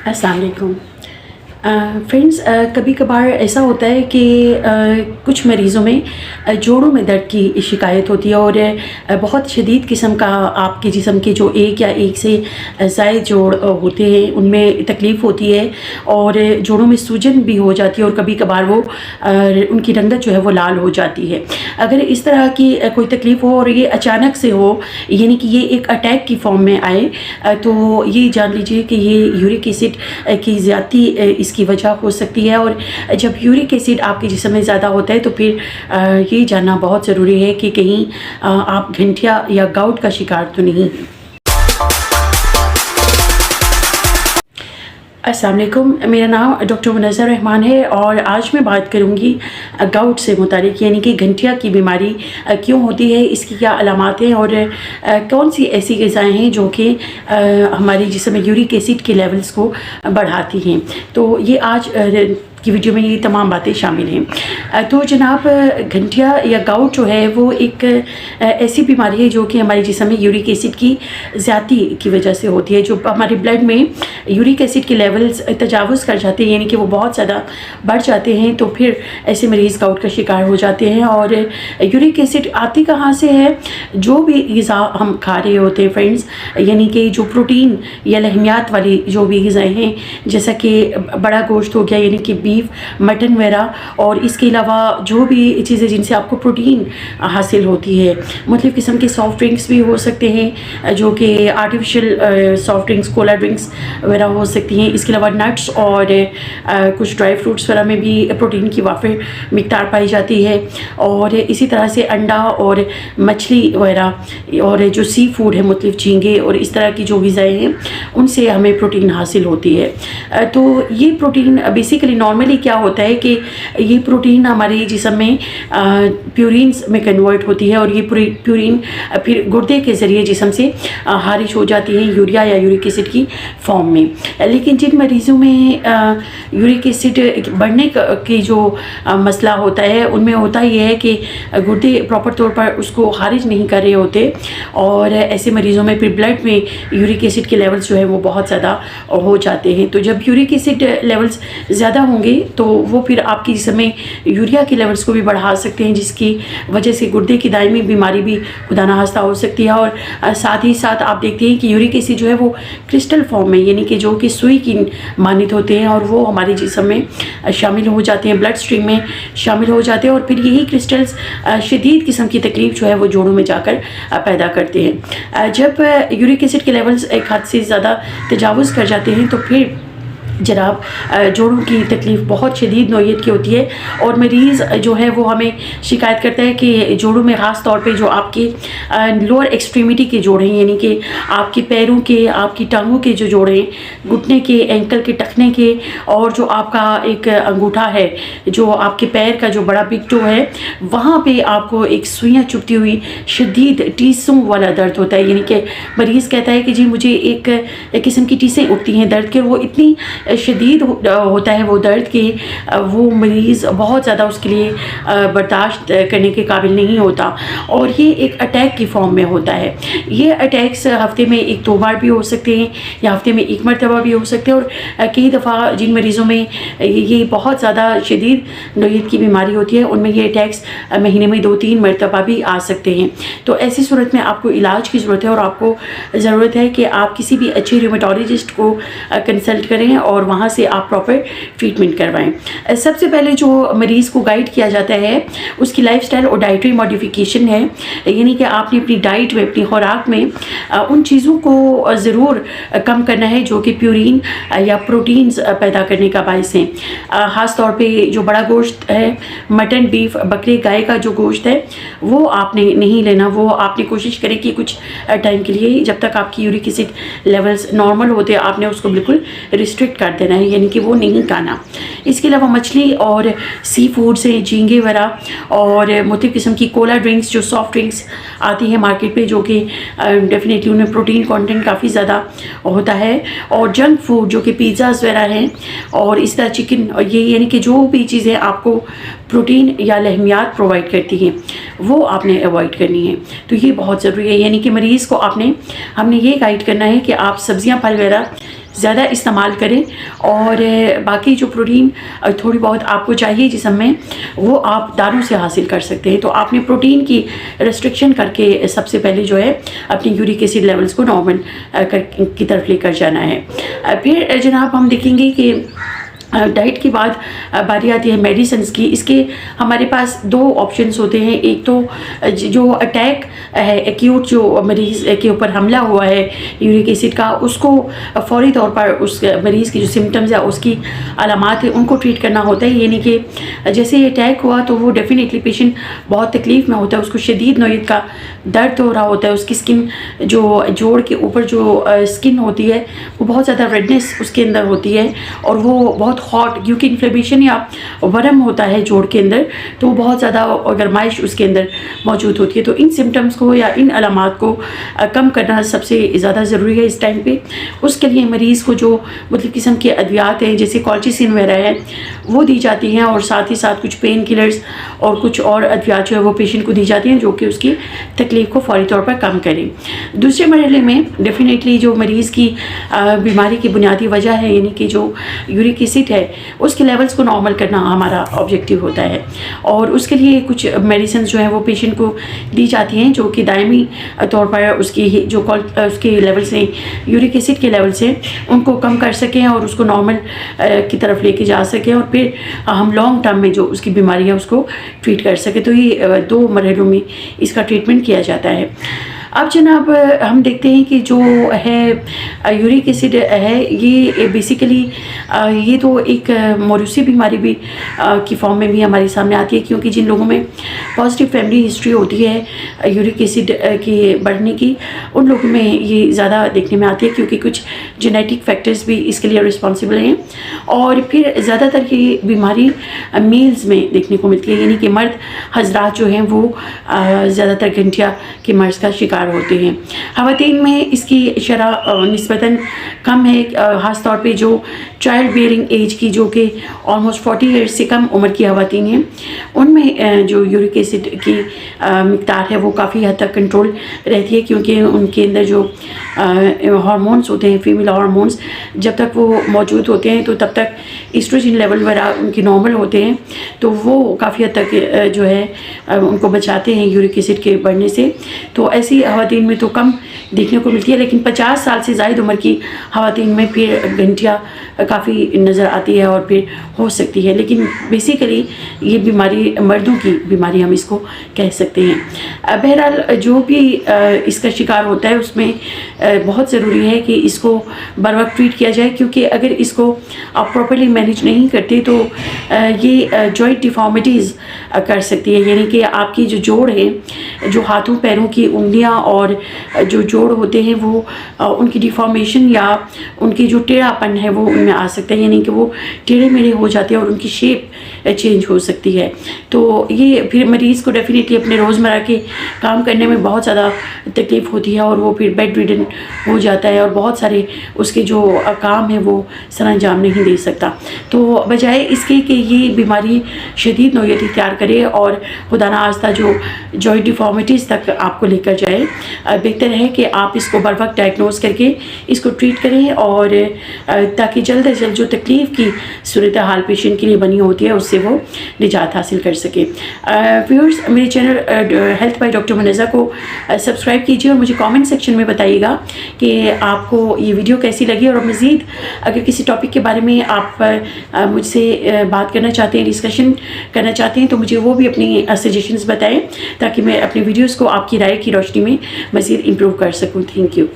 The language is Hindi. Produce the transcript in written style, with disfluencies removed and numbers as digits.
अस्सलाम वालेकुम। फ्रेंड्स, कभी कभार ऐसा होता है कि कुछ मरीज़ों में जोड़ों में दर्द की शिकायत होती है और बहुत शदीद किस्म का आपके जिस्म के जो एक या एक से ज़ायद जोड़ होते हैं उनमें तकलीफ़ होती है और जोड़ों में सूजन भी हो जाती है और कभी कभार वो उनकी रंगत जो है वो लाल हो जाती है। अगर इस तरह की कोई तकलीफ़ हो और ये अचानक से हो, यानी कि ये एक अटैक की फॉर्म में आए, तो ये जान लीजिए कि ये यूरिक एसिड की ज़्यादती इसकी वजह हो सकती है। और जब यूरिक एसिड आपके जिस्म में ज़्यादा होता है तो फिर ये जानना बहुत ज़रूरी है कि कहीं आप गठिया या गाउट का शिकार तो नहीं हैं। अस्सलाम वालेकुम, मेरा नाम डॉक्टर मुनज़्ज़र रहमान है और आज मैं बात करूंगी गाउट से मुतालिक, यानी कि गठिया की बीमारी क्यों होती है, इसकी क्या अलामात हैं और कौन सी ऐसी ग़िज़ाएँ हैं जो कि हमारे जिस्म में यूरिक एसिड के लेवल्स को बढ़ाती हैं। तो ये आज की वीडियो में ये तमाम बातें शामिल हैं। तो जनाब, गठिया या गाउट जो है वो एक ऐसी बीमारी है जो कि हमारे जिस्म में यूरिक एसिड की ज़्यादती की वजह से होती है। जो हमारे ब्लड में यूरिक एसिड के लेवल्स तजावुज़ कर जाते हैं, यानी कि वो बहुत ज़्यादा बढ़ जाते हैं, तो फिर ऐसे मरीज़ गाउट का शिकार हो जाते हैं। और यूरिक एसिड आती कहाँ से है? जो भी ग़िज़ा हम खा रहे होते हैं फ्रेंड्स, यानी कि जो प्रोटीन या लहमियात वाली जो भी ग़िज़ाएँ हैं, जैसा कि बड़ा गोश्त हो गया यानी कि बीफ, मटन वगैरह, और इसके अलावा जो भी चीज़ें जिनसे आपको प्रोटीन हासिल होती है, मुख्तलिफ़ किस्म के सॉफ्ट ड्रिंक्स भी हो सकते हैं जो कि artificial soft drinks, Cola drinks वगैरह हो सकती हैं। इसके अलावा नट्स और कुछ ड्राई फ्रूट्स वगैरह में भी प्रोटीन की वाफ़िर मिक़दार पाई जाती है। और इसी तरह से अंडा और मछली वगैरह और जो सी फूड है, मुख्तलिफ़ झींगे और इस तरह की जो ग़िज़ाएँ हैं, उनसे हमें प्रोटीन हासिल होती है। तो ये प्रोटीन बेसिकली नॉर्मली क्या होता है कि ये प्रोटीन हमारे जिस्म में प्यूरिन्स में कन्वर्ट होती है और ये प्यूरिन फिर गुर्दे के ज़रिए जिस्म से खारिज हो जाती है यूरिया या यूरिक एसिड की फॉर्म में। लेकिन जिन मरीज़ों में यूरिक एसिड बढ़ने की जो मसला होता है, उनमें होता ये है कि गुर्दे प्रॉपर तौर पर उसको खारिज नहीं कर रहे होते और ऐसे मरीज़ों में फिर ब्लड में यूरिक एसिड के लेवल्स जो है वो बहुत ज़्यादा हो जाते हैं। तो जब यूरिक एसिड लेवल्स ज़्यादा होंगे तो वो फिर आपके जिस्म में यूरिया के लेवल्स को भी बढ़ा सकते हैं, जिसकी वजह से गुर्दे की दायमी बीमारी भी खुदा ना खास्ता हो सकती है। और साथ ही साथ आप देखते हैं कि यूरिक एसिड जो है वो क्रिस्टल फॉर्म में, यानी कि जो कि सुई की मानित होते हैं और वो हमारे जिस्म में शामिल हो जाते हैं, ब्लड स्ट्रीम में शामिल हो जाते हैं और फिर यही क्रिस्टल्स शदीद किस्म की तकलीफ़ जो है वो जोड़ों में जाकर पैदा करते हैं। जब यूरिक एसिड के लेवल्स एक हद से ज़्यादा तजावुज़ कर जाते हैं तो फिर जनाब जोड़ों की तकलीफ़ बहुत शदीद नौइयत की होती है और मरीज़ जो है वो हमें शिकायत करता है कि जोड़ों में ख़ास तौर पे जो आपके लोअर एक्सट्रीमिटी के जोड़ हैं, यानी कि आपके पैरों के, आपकी टांगों के जो जोड़ हैं, घुटने के, एंकल के, टखने के, और जो आपका एक अंगूठा है, जो आपके पैर का जो बड़ा बिग टो है, वहाँ पे आपको एक सुइयाँ चुभती हुई शदीद टीसों वाला दर्द होता है। यानी कि मरीज़ कहता है कि जी मुझे एक किस्म की टीसें उठती हैं दर्द के, वो इतनी शदीद होता है वो दर्द कि वो मरीज़ बहुत ज़्यादा उसके लिए बर्दाश्त करने के काबिल नहीं होता और ये एक अटैक की फॉर्म में होता है। ये अटैक्स हफ्ते में एक दो बार भी हो सकते हैं या हफ्ते में एक मरतबा भी हो सकते हैं और कई दफ़ा जिन मरीज़ों में ये बहुत ज़्यादा शदीद नौइयत की बीमारी होती है उनमें ये अटैक्स महीने में 2-3 मरतबा भी आ सकते हैं। तो ऐसी सूरत में आपको इलाज की ज़रूरत है और आपको ज़रूरत है कि आप किसी भी अच्छे रूमेटोलॉजिस्ट को कंसल्ट करें और वहाँ से आप प्रॉपर ट्रीटमेंट करवाएं। सबसे पहले जो मरीज़ को गाइड किया जाता है उसकी लाइफस्टाइल और डाइटरी मॉडिफिकेशन है, यानी कि आपने अपनी डाइट में, अपनी खुराक में उन चीज़ों को ज़रूर कम करना है जो कि प्यूरिन या प्रोटीन्स पैदा करने का बायस हैं। ख़ास तौर पे जो बड़ा गोश्त है, मटन, बीफ, बकरे, गाय का जो गोश्त है वो आपने नहीं लेना। वो आपने कोशिश करें कि कुछ टाइम के लिए, जब तक आपकी यूरिक एसिड लेवल्स नॉर्मल होते हैं, आपने उसको बिल्कुल रिस्ट्रिक्ट कर देना है, यानी कि वो नहीं खाना। इसके अलावा मछली और सी फूड से झींगे वगैरह और मुख्तलिफ़ किस्म की कोला ड्रिंक्स, जो सॉफ्ट ड्रिंक्स आती हैं मार्केट पे, जो कि डेफिनेटली उनमें प्रोटीन कंटेंट काफ़ी ज़्यादा होता है, और जंक फूड जो कि पिज़्ज़ाज़ वगैरह हैं और इस तरह चिकन, और ये यानी कि जो भी चीज़ें आपको प्रोटीन या लहमियात प्रोवाइड करती हैं वो आपने अवॉइड करनी है। तो ये बहुत ज़रूरी है, यानी कि मरीज़ को हमने ये गाइड करना है कि आप सब्ज़ियाँ, फल वगैरह ज़्यादा इस्तेमाल करें। और बाकी जो प्रोटीन थोड़ी बहुत आपको चाहिए जिस्म में, वो आप दानों से हासिल कर सकते हैं। तो आपने प्रोटीन की रिस्ट्रिक्शन करके सबसे पहले जो है अपनी यूरिक एसिड लेवल्स को नॉर्मल की तरफ लेकर जाना है। फिर जनाब हम देखेंगे कि डाइट के बाद बारी आती है मेडिसिन्स की। इसके हमारे पास दो ऑप्शंस होते हैं। एक तो जो अटैक है, एक्यूट जो मरीज़ के ऊपर हमला हुआ है यूरिक एसिड का, उसको फौरी तौर पर उस मरीज़ की जो सिम्टम्स या उसकी अलामात है उनको ट्रीट करना होता है। यानी कि जैसे ही अटैक हुआ तो वो डेफिनेटली पेशेंट बहुत तकलीफ़ में होता है, उसको शदीद नौयत का दर्द हो रहा होता है, उसकी स्किन जो जोड़ के ऊपर जो स्किन होती है वो बहुत ज़्यादा रेडनेस उसके अंदर होती है और वो बहुत हॉट, क्योंकि इन्फ्लेमेशन या वर्म होता है जोड़ के अंदर, तो वो बहुत ज़्यादा गर्माइश उसके अंदर मौजूद होती है। तो इन सिम्टम्स को या इन अलामात को कम करना सबसे ज़्यादा ज़रूरी है इस टाइम पे। उसके लिए मरीज़ को जो मतलब किस्म के अद्वियात हैं जैसे कॉल्चिसिन वगैरह है वो दी जाती हैं, और साथ ही साथ कुछ पेन किलर्स और कुछ और अद्वियात जो है वो पेशेंट को दी जाती हैं जो कि उसकी तकलीफ़ को फौरी तौर पर कम करें। दूसरे मरहले में डेफिनेटली जो मरीज़ की बीमारी की बुनियादी वजह है यानी कि जो यूरिक एसिड है उसके लेवल्स को नॉर्मल करना हमारा ऑब्जेक्टिव होता है। और उसके लिए कुछ मेडिसिन जो हैं वो पेशेंट को दी जाती हैं जो कि दायमी तौर पर उसकी जो उसके लेवल से यूरिक एसिड के लेवल से उनको कम कर सकें और उसको नॉर्मल की तरफ लेके जा सकें, और फिर हम लॉन्ग टर्म में जो उसकी बीमारी है उसको ट्रीट कर सकें। तो ये दो मरहलों में इसका ट्रीटमेंट किया जाता है। अब जनाब हम देखते हैं कि जो है यूरिक एसिड है ये बेसिकली ये तो एक मौरूसी बीमारी भी की फॉर्म में भी हमारे सामने आती है, क्योंकि जिन लोगों में पॉजिटिव फैमिली हिस्ट्री होती है यूरिक एसिड के बढ़ने की, उन लोगों में ये ज़्यादा देखने में आती है क्योंकि कुछ जेनेटिक फैक्टर्स भी इसके लिए रिस्पॉन्सिबल हैं। और फिर ज़्यादातर ये बीमारी मेल्स में देखने को मिलती है, यानी कि मर्द हजरात जो हैं वो ज़्यादातर गठिया के मर्ज़ का शिकार होते हैं। ख़वातीन में इसकी शरह निस्बतन कम है, ख़ास तौर पे जो चाइल्ड बेयरिंग एज की जो कि ऑलमोस्ट 40 ईयर्स से कम उम्र की ख़वातीन हैं, उनमें जो यूरिक एसिड की मिक़दार है वो काफ़ी हद तक कंट्रोल रहती है, क्योंकि उनके अंदर जो हार्मोन्स होते हैं, फीमेल हार्मोन्स, जब तक वो मौजूद होते हैं तो तब तक एस्ट्रोजन लेवल वगैरह उनके नॉर्मल होते हैं, तो वो काफ़ी हद तक जो है उनको बचाते हैं यूरिक एसिड के बढ़ने से। तो ऐसी ख़वातीन में तो कम देखने को मिलती है, लेकिन 50 साल से ज़ायद उम्र की ख़वातीन में फिर गठिया काफ़ी नज़र आती है और फिर हो सकती है। लेकिन बेसिकली ये बीमारी मर्दों की बीमारी हम इसको कह सकते हैं। बहरहाल जो भी इसका शिकार होता है उसमें बहुत ज़रूरी है कि इसको बर वक्त ट्रीट किया जाए, क्योंकि अगर इसको आप प्रॉपर्ली मैनेज नहीं करते तो ये जॉइंट डिफॉर्मिटीज़ कर सकती है, यानी कि आपकी जो जोड़ है, जो हाथों पैरों की उंगलियां और जो जोड़ होते हैं वो उनकी डिफॉर्मेशन या उनकी जो टेढ़ापन है वो उनमें आ सकता है, यानी कि वो टेढ़े मेढ़े हो जाते हैं और उनकी शेप चेंज हो सकती है। तो ये फिर मरीज़ को डेफिनेटली अपने रोज़मर्रा के काम करने में बहुत ज़्यादा तकलीफ़ होती है और वो फिर बेड रिडन हो जाता है और बहुत सारे उसके जो काम है वो सरअंजाम नहीं दे सकता। तो बजाय इसके कि ये बीमारी शदीद नौयत इख्तियार करे और खुदा न खास्ता जो जॉइंट डिफॉर्मिटीज़ तक आपको लेकर जाए, बेहतर है कि आप इसको बर वक्त डायग्नोज करके इसको ट्रीट करें, और ताकि जल्द अज जल्द जो तकलीफ़ की सूरत हाल पेशेंट के लिए बनी होती है उससे वो निजात हासिल कर सके। व्यूअर्स, मेरे channel health by doctor Munazza को सब्सक्राइब कीजिए और मुझे कमेंट सेक्शन में बताइएगा कि आपको ये वीडियो कैसी लगी, और मज़ीद अगर किसी टॉपिक के बारे में आप मुझसे बात करना चाहते हैं, डिस्कशन करना चाहते हैं, तो मुझे वो भी अपनी सजेशंस बताएं ताकि मैं अपनी वीडियोस को आपकी राय की रोशनी में मज़ीद इम्प्रूव कर सकूं। Thank you.